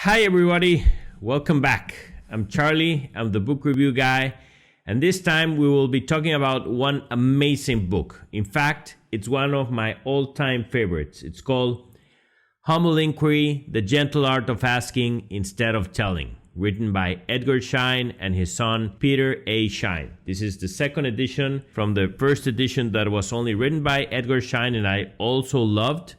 Hi everybody, welcome back. I'm Charlie, I'm the book review guy, and this time we will be talking about one amazing book. In fact, it's one of my all-time favorites. It's called Humble Inquiry, The Gentle Art of Asking Instead of Telling, written by Edgar Schein and his son Peter A. Schein. This is the second edition from the first edition that was only written by Edgar Schein and I also loved.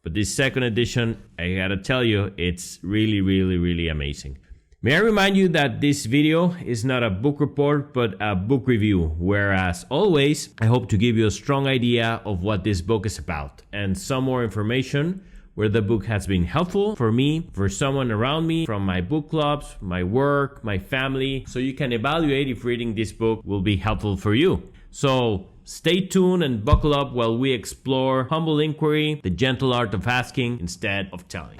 But this second edition, I gotta tell you, it's really amazing. May I remind you that this video is not a book report, but a book review, where as always, I hope to give you a strong idea of what this book is about and some more information where the book has been helpful for me, for someone around me, from my book clubs, my work, my family, so you can evaluate if reading this book will be helpful for you. So stay tuned and buckle up while we explore Humble Inquiry, the gentle art of asking instead of telling.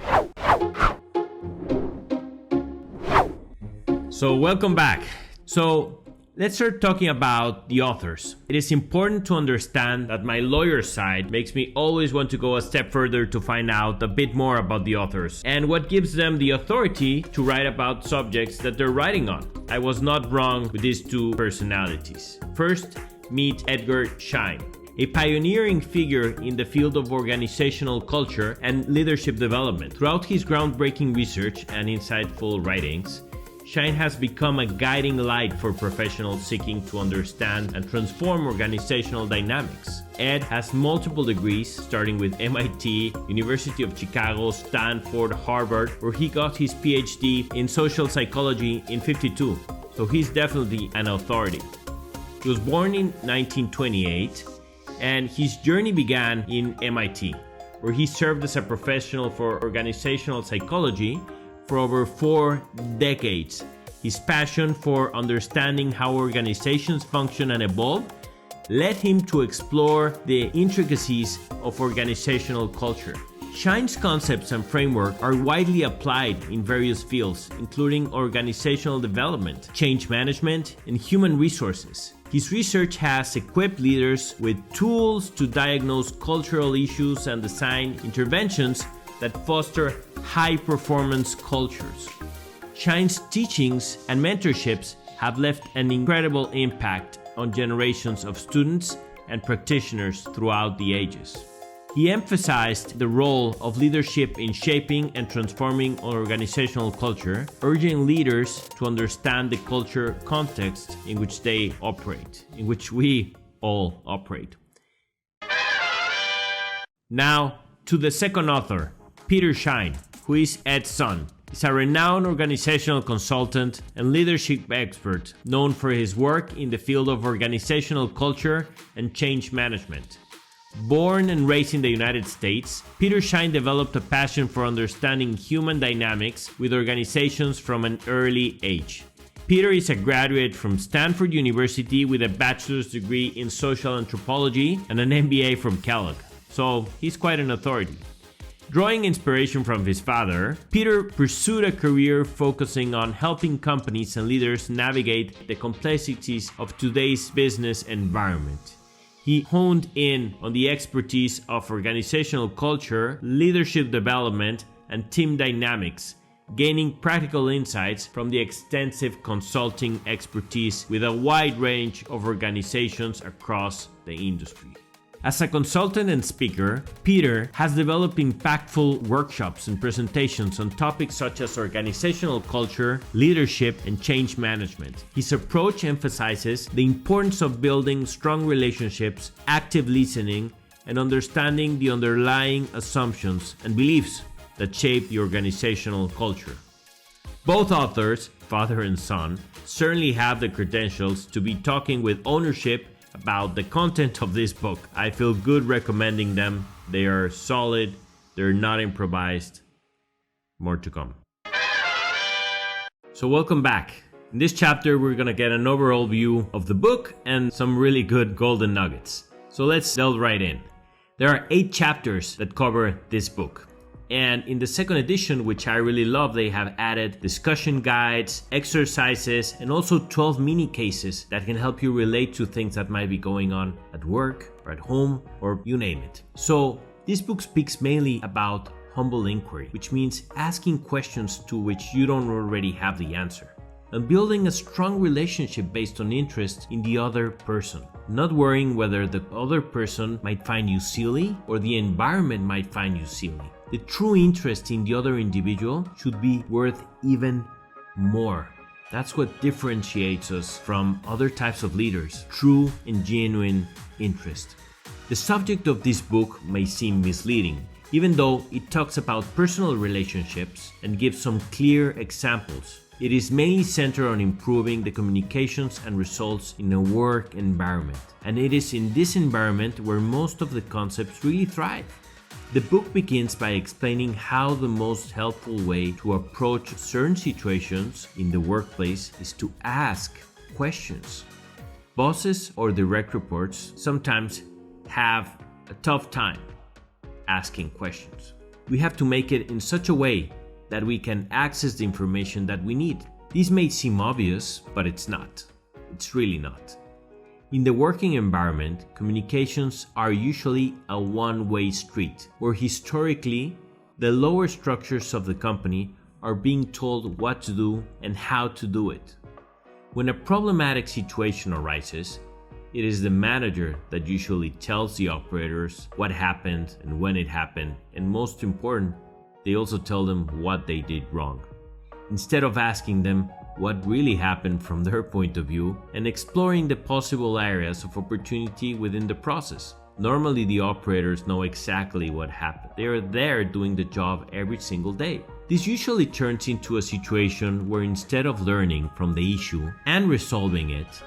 So welcome back. So let's start talking about the authors. It is important to understand that my lawyer side makes me always want to go a step further to find out a bit more about the authors and what gives them the authority to write about subjects that they're writing on. I was not wrong with these two personalities. First, meet Edgar Schein, a pioneering figure in the field of organizational culture and leadership development. Throughout his groundbreaking research and insightful writings, Schein has become a guiding light for professionals seeking to understand and transform organizational dynamics. Ed has multiple degrees, starting with MIT, University of Chicago, Stanford, Harvard, where he got his PhD in social psychology in '52, so he's definitely an authority. He was born in 1928, and his journey began in MIT, where he served as a professional for organizational psychology for over 4 decades. His passion for understanding how organizations function and evolve led him to explore the intricacies of organizational culture. Schein's concepts and framework are widely applied in various fields, including organizational development, change management, and human resources. His research has equipped leaders with tools to diagnose cultural issues and design interventions that foster high-performance cultures. Schein's teachings and mentorships have left an incredible impact on generations of students and practitioners throughout the ages. He emphasized the role of leadership in shaping and transforming organizational culture, urging leaders to understand the culture context in which they operate, in which we all operate. Now, to the second author, Peter Schein, who is Ed's son. He's a renowned organizational consultant and leadership expert known for his work in the field of organizational culture and change management. Born and raised in the United States, Peter Schein developed a passion for understanding human dynamics with organizations from an early age. Peter is a graduate from Stanford University with a bachelor's degree in social anthropology and an MBA from Kellogg, so he's quite an authority. Drawing inspiration from his father, Peter pursued a career focusing on helping companies and leaders navigate the complexities of today's business environment. He honed in on the expertise of organizational culture, leadership development, and team dynamics, gaining practical insights from the extensive consulting expertise with a wide range of organizations across the industry. As a consultant and speaker, Peter has developed impactful workshops and presentations on topics such as organizational culture, leadership, and change management. His approach emphasizes the importance of building strong relationships, active listening, and understanding the underlying assumptions and beliefs that shape the organizational culture. Both authors, father and son, certainly have the credentials to be talking with ownership about the content of this book. I feel good recommending them. They are solid, they're not improvised. More to come. So welcome back. In this chapter, we're gonna get an overall view of the book and some really good golden nuggets. So let's delve right in. There are 8 chapters that cover this book. And in the second edition, which I really love, they have added discussion guides, exercises, and also 12 mini cases that can help you relate to things that might be going on at work or at home or you name it. So this book speaks mainly about humble inquiry, which means asking questions to which you don't already have the answer, and building a strong relationship based on interest in the other person, not worrying whether the other person might find you silly or the environment might find you silly. The true interest in the other individual should be worth even more. That's what differentiates us from other types of leaders, true and genuine interest. The subject of this book may seem misleading, even though it talks about personal relationships and gives some clear examples. It is mainly centered on improving the communications and results in a work environment, and it is in this environment where most of the concepts really thrive. The book begins by explaining how the most helpful way to approach certain situations in the workplace is to ask questions. Bosses or direct reports sometimes have a tough time asking questions. We have to make it in such a way that we can access the information that we need. This may seem obvious, but it's not. It's really not. In the working environment, communications are usually a one-way street, where historically, the lower structures of the company are being told what to do and how to do it. When a problematic situation arises, it is the manager that usually tells the operators what happened and when it happened, and most important, they also tell them what they did wrong, instead of asking them what really happened from their point of view and exploring the possible areas of opportunity within the process. Normally, the operators know exactly what happened. They are there doing the job every single day. This usually turns into a situation where instead of learning from the issue and resolving it,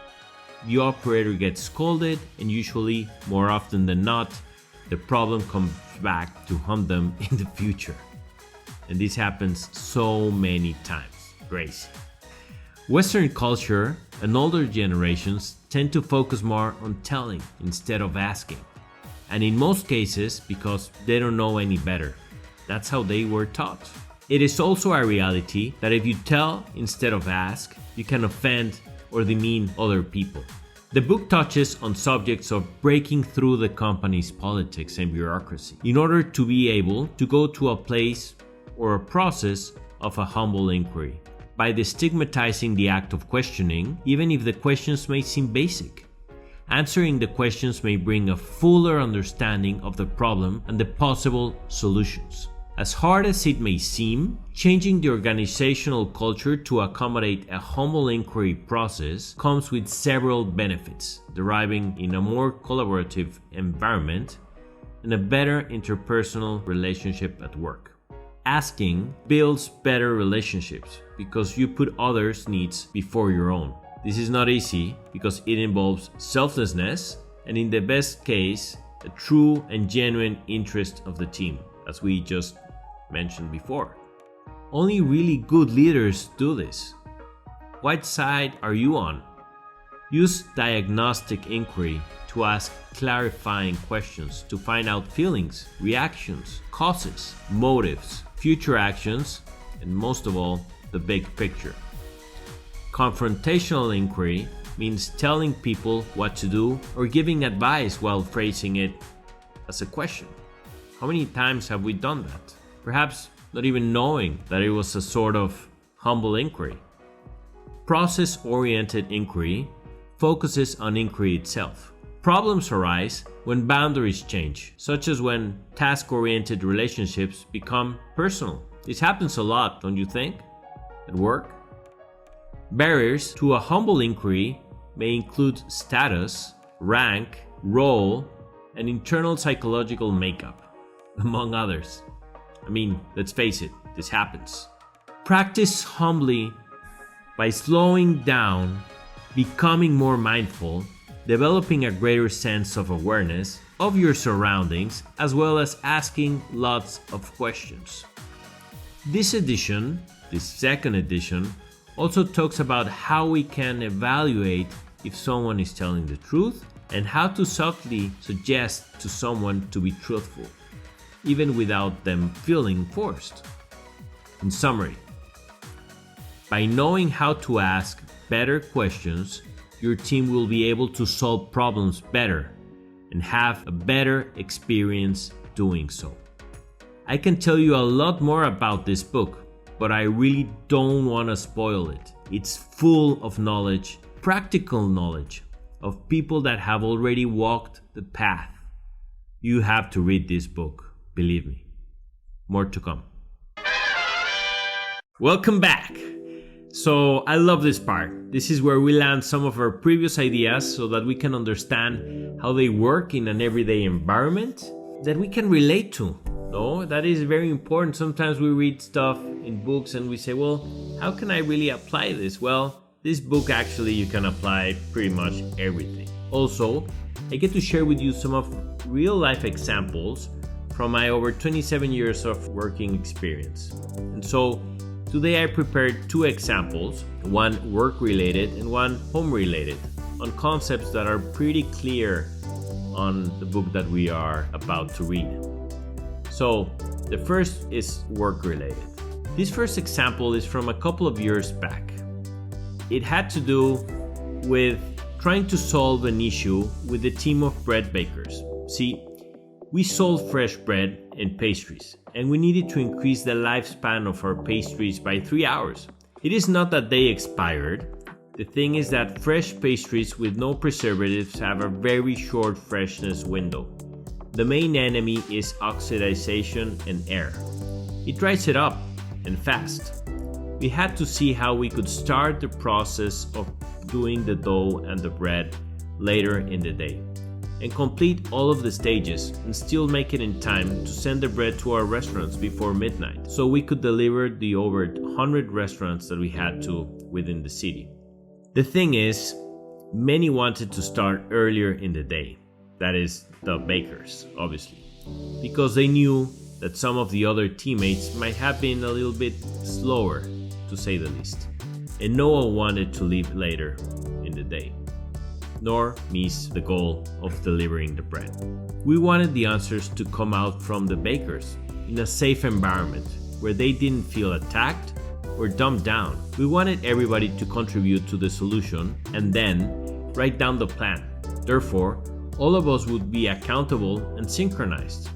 the operator gets scolded, and usually, more often than not, the problem comes back to haunt them in the future. And this happens so many times. Crazy. Western culture and older generations tend to focus more on telling instead of asking. And in most cases, because they don't know any better. That's how they were taught. It is also a reality that if you tell instead of ask, you can offend or demean other people. The book touches on subjects of breaking through the company's politics and bureaucracy in order to be able to go to a place or a process of a humble inquiry, by destigmatizing the act of questioning, even if the questions may seem basic. Answering the questions may bring a fuller understanding of the problem and the possible solutions. As hard as it may seem, changing the organizational culture to accommodate a humble inquiry process comes with several benefits, deriving in a more collaborative environment and a better interpersonal relationship at work. Asking builds better relationships because you put others' needs before your own. This is not easy because it involves selflessness and, in the best case, a true and genuine interest of the team, as we just mentioned before. Only really good leaders do this. What side are you on? Use diagnostic inquiry to ask clarifying questions to find out feelings, reactions, causes, motives, future actions, and most of all, the big picture. Confrontational inquiry means telling people what to do or giving advice while phrasing it as a question. How many times have we done that? Perhaps not even knowing that it was a sort of humble inquiry. Process-oriented inquiry focuses on inquiry itself. Problems arise when boundaries change, such as when task-oriented relationships become personal. This happens a lot, don't you think? At work? Barriers to a humble inquiry may include status, rank, role, and internal psychological makeup, among others. I mean, let's face it, this happens. Practice humbly by slowing down, becoming more mindful, developing a greater sense of awareness of your surroundings, as well as asking lots of questions. This second edition, also talks about how we can evaluate if someone is telling the truth and how to subtly suggest to someone to be truthful, even without them feeling forced. In summary, by knowing how to ask better questions, your team will be able to solve problems better and have a better experience doing so. I can tell you a lot more about this book, but I really don't want to spoil it. It's full of knowledge, practical knowledge, of people that have already walked the path. You have to read this book, believe me. More to come. Welcome back. So I love this part. This is where we land some of our previous ideas so that we can understand how they work in an everyday environment that we can relate to. No, that is very important. Sometimes we read stuff in books and we say, well, how can I really apply this? Well, this book actually you can apply pretty much everything. Also, I get to share with you some of real life examples from my over 27 years of working experience. And so today I prepared two examples, one work-related and one home-related, on concepts that are pretty clear on the book that we are about to read. So the first is work-related. This first example is from a couple of years back. It had to do with trying to solve an issue with a team of bread bakers. See, we sold fresh bread and pastries, and we needed to increase the lifespan of our pastries by 3 hours. It is not that they expired. The thing is that fresh pastries with no preservatives have a very short freshness window. The main enemy is oxidation and air. It dries it up, and fast. We had to see how we could start the process of doing the dough and the bread later in the day, and complete all of the stages and still make it in time to send the bread to our restaurants before midnight, so we could deliver the over 100 restaurants that we had to within the city. The thing is, many wanted to start earlier in the day, that is, the bakers, obviously, because they knew that some of the other teammates might have been a little bit slower, to say the least, and no one wanted to leave later in the day, nor miss the goal of delivering the bread. We wanted the answers to come out from the bakers in a safe environment where they didn't feel attacked or dumbed down. We wanted everybody to contribute to the solution and then write down the plan. Therefore, all of us would be accountable and synchronized.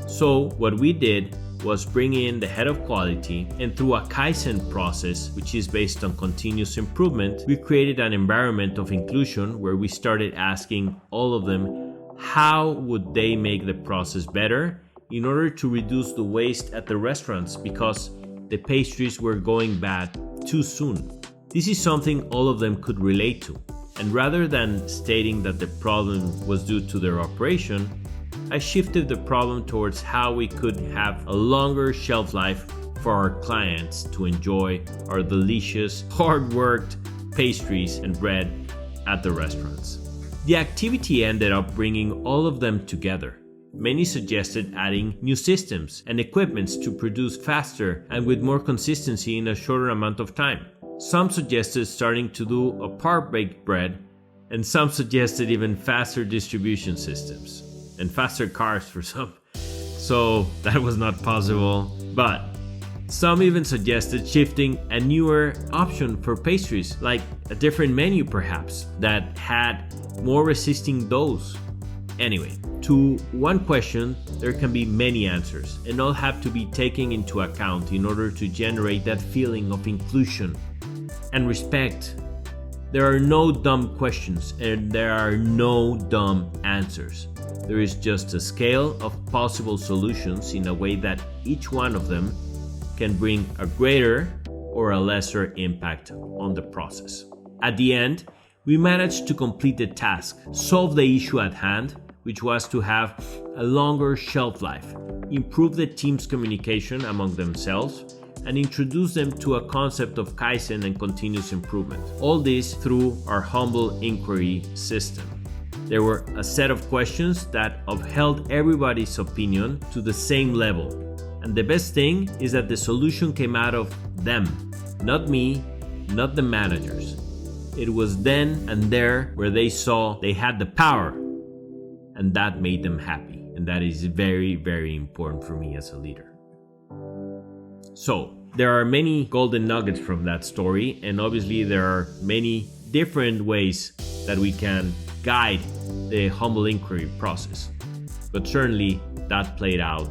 So what we did was bring in the head of quality, and through a Kaizen process, which is based on continuous improvement, we created an environment of inclusion where we started asking all of them how would they make the process better in order to reduce the waste at the restaurants because the pastries were going bad too soon. This is something all of them could relate to, and rather than stating that the problem was due to their operation, I shifted the problem towards how we could have a longer shelf life for our clients to enjoy our delicious, hard-worked pastries and bread at the restaurants. The activity ended up bringing all of them together. Many suggested adding new systems and equipments to produce faster and with more consistency in a shorter amount of time. Some suggested starting to do a par-baked bread, and some suggested even faster distribution systems. And faster cars for some. So that was not possible. But some even suggested shifting a newer option for pastries, like a different menu perhaps, that had more resisting doughs. Anyway, to one question, there can be many answers, and all have to be taken into account in order to generate that feeling of inclusion and respect. There are no dumb questions, and there are no dumb answers. There is just a scale of possible solutions in a way that each one of them can bring a greater or a lesser impact on the process. At the end, we managed to complete the task, solve the issue at hand, which was to have a longer shelf life, improve the team's communication among themselves, and introduce them to a concept of Kaizen and continuous improvement. All this through our humble inquiry system. There were a set of questions that upheld everybody's opinion to the same level. And the best thing is that the solution came out of them, not me, not the managers. It was then and there where they saw they had the power, and that made them happy. And that is very, very important for me as a leader. So, there are many golden nuggets from that story, and obviously there are many different ways that we can guide the humble inquiry process. But certainly that played out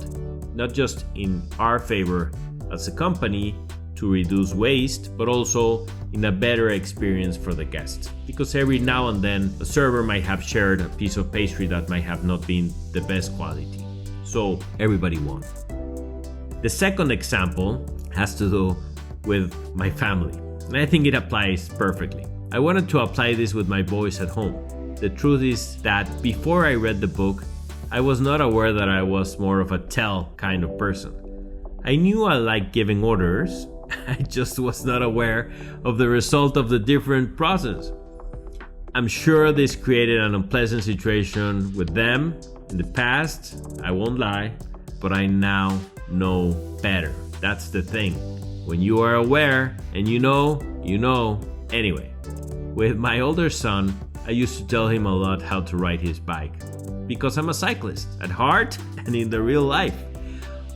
not just in our favor as a company to reduce waste, but also in a better experience for the guests. Because every now and then, a server might have shared a piece of pastry that might have not been the best quality. So everybody won. The second example has to do with my family, and I think it applies perfectly. I wanted to apply this with my boys at home. The truth is that before I read the book, I was not aware that I was more of a tell kind of person. I knew I liked giving orders, I just was not aware of the result of the different process. I'm sure this created an unpleasant situation with them in the past, I won't lie, but I now know better. That's the thing. When you are aware and you know, you know. Anyway, with my older son, I used to tell him a lot how to ride his bike because I'm a cyclist at heart and in the real life.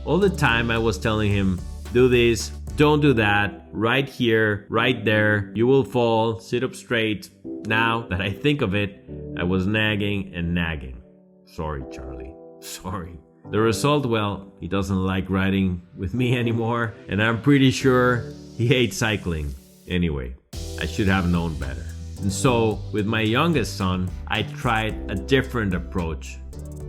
All the time I was telling him, do this, don't do that, right here, right there, you will fall, sit up straight. Now that I think of it, I was nagging and nagging. Sorry, Charlie. Sorry. The result, well, he doesn't like riding with me anymore, and I'm pretty sure he hates cycling. Anyway, I should have known better. And so, with my youngest son, I tried a different approach.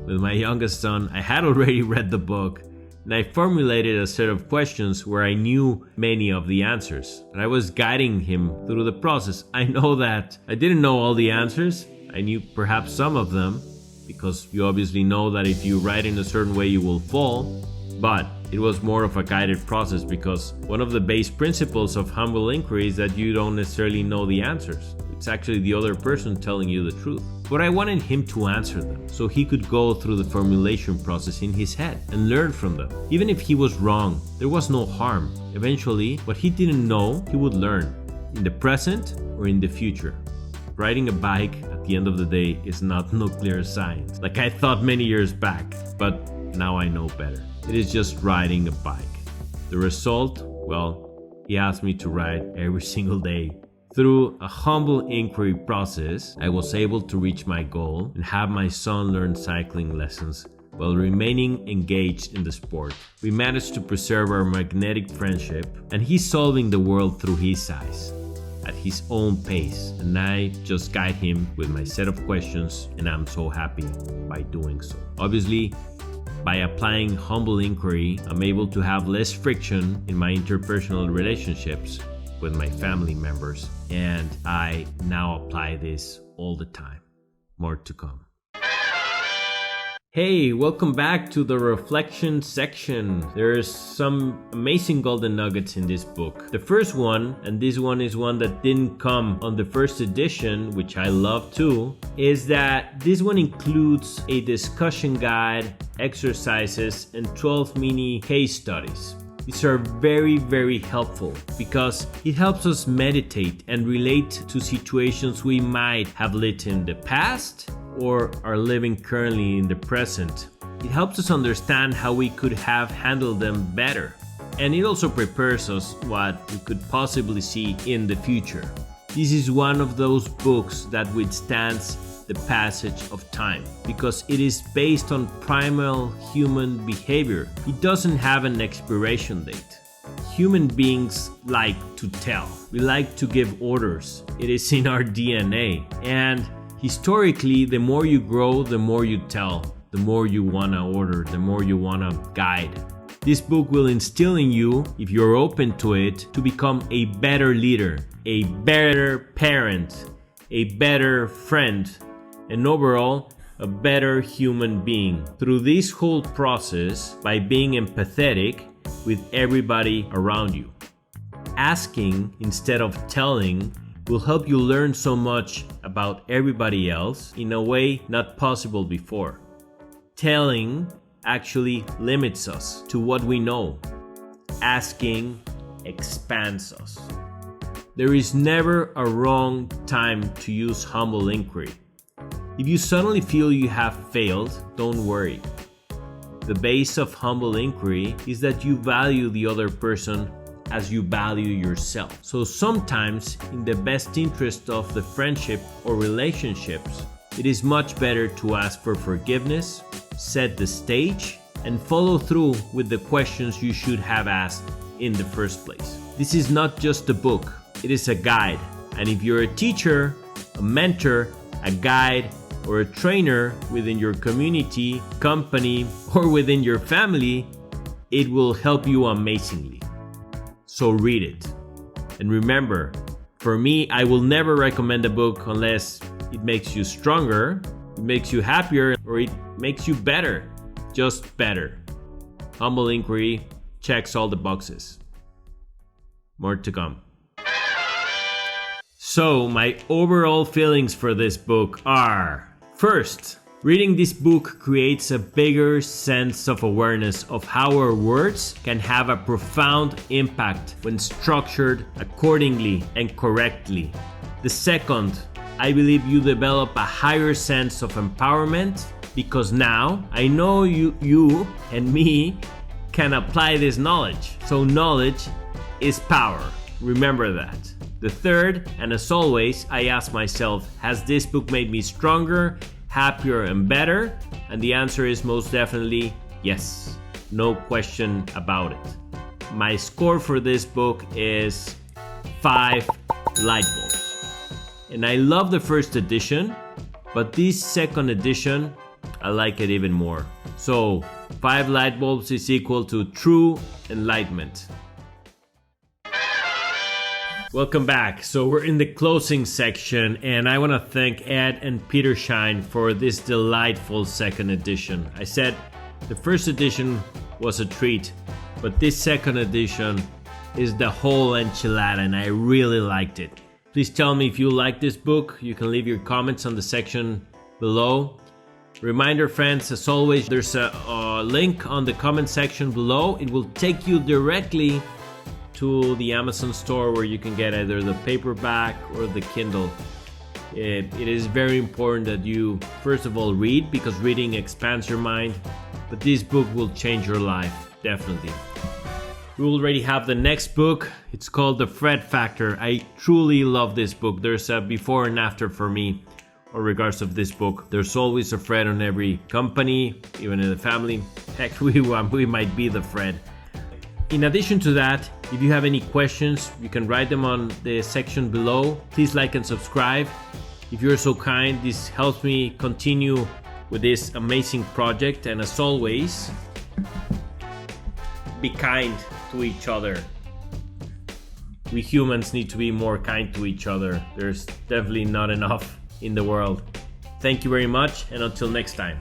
With my youngest son, I had already read the book, and I formulated a set of questions where I knew many of the answers. And I was guiding him through the process. I know that I didn't know all the answers. I knew perhaps some of them, because you obviously know that if you ride in a certain way you will fall, but it was more of a guided process because one of the base principles of humble inquiry is that you don't necessarily know the answers. It's actually the other person telling you the truth. But I wanted him to answer them so he could go through the formulation process in his head and learn from them. Even if he was wrong, there was no harm. Eventually, what he didn't know, he would learn in the present or in the future. Riding a bike at the end of the day is not nuclear science, like I thought many years back, but now I know better. It is just riding a bike. The result, well, he asked me to ride every single day. Through a humble inquiry process, I was able to reach my goal and have my son learn cycling lessons while remaining engaged in the sport. We managed to preserve our magnetic friendship, and he's solving the world through his eyes, at his own pace, and I just guide him with my set of questions, and I'm so happy by doing so. Obviously, by applying humble inquiry, I'm able to have less friction in my interpersonal relationships with my family members, and I now apply this all the time. More to come. Hey, welcome back to the reflection section. There's some amazing golden nuggets in this book. The first one, and this one is one that didn't come on the first edition, which I love too, is that this one includes a discussion guide, exercises, and 12 mini case studies. These are very, very helpful because it helps us meditate and relate to situations we might have lived in the past or are living currently in the present. It helps us understand how we could have handled them better. And it also prepares us what we could possibly see in the future. This is one of those books that withstands the passage of time because it is based on primal human behavior. It doesn't have an expiration date. Human beings like to tell. We like to give orders. It is in our DNA. And historically, the more you grow, the more you tell, the more you want to order, the more you want to guide. This book will instill in you, if you're open to it, to become a better leader, a better parent, a better friend, and overall, a better human being. Through this whole process, by being empathetic with everybody around you. Asking instead of telling will help you learn so much about everybody else in a way not possible before. Telling actually limits us to what we know. Asking expands us. There is never a wrong time to use humble inquiry. If you suddenly feel you have failed, don't worry. The base of humble inquiry is that you value the other person as you value yourself. So sometimes, in the best interest of the friendship or relationships, it is much better to ask for forgiveness, set the stage, and follow through with the questions you should have asked in the first place. This is not just a book, it is a guide. And if you're a teacher, a mentor, a guide, or a trainer within your community, company, or within your family, it will help you amazingly. So read it. And remember, for me, I will never recommend a book unless it makes you stronger, it makes you happier, or it makes you better. Just better. Humble Inquiry checks all the boxes. More to come. So, my overall feelings for this book are: first, reading this book creates a bigger sense of awareness of how our words can have a profound impact when structured accordingly and correctly. The second, I believe you develop a higher sense of empowerment because now I know you and me can apply this knowledge. So knowledge is power. Remember that. The third, and as always, I ask myself, has this book made me stronger, happier, and better? And the answer is most definitely yes. No question about it. My score for this book is 5 light bulbs. And I love the first edition, but this second edition, I like it even more. So 5 light bulbs is equal to true enlightenment. Welcome back. So we're in the closing section, and I want to thank Ed and Peter Schein for this delightful second edition. I said the first edition was a treat, but this second edition is the whole enchilada, and I really liked it. Please tell me if you like this book. You can leave your comments on the section below. Reminder, friends, as always, there's a link on the comment section below. It will take you directly to the Amazon store where you can get either the paperback or the Kindle. It is very important that you, first of all, read, because reading expands your mind, but this book will change your life, definitely. We already have the next book. It's called The Fred Factor. I truly love this book. There's a before and after for me in regards of this book. There's always a Fred on every company, even in the family. Heck, we might be the Fred. In addition to that, if you have any questions, you can write them on the section below. Please like and subscribe. If you're so kind, this helps me continue with this amazing project. And as always, be kind to each other. We humans need to be more kind to each other. There's definitely not enough in the world. Thank you very much, and until next time.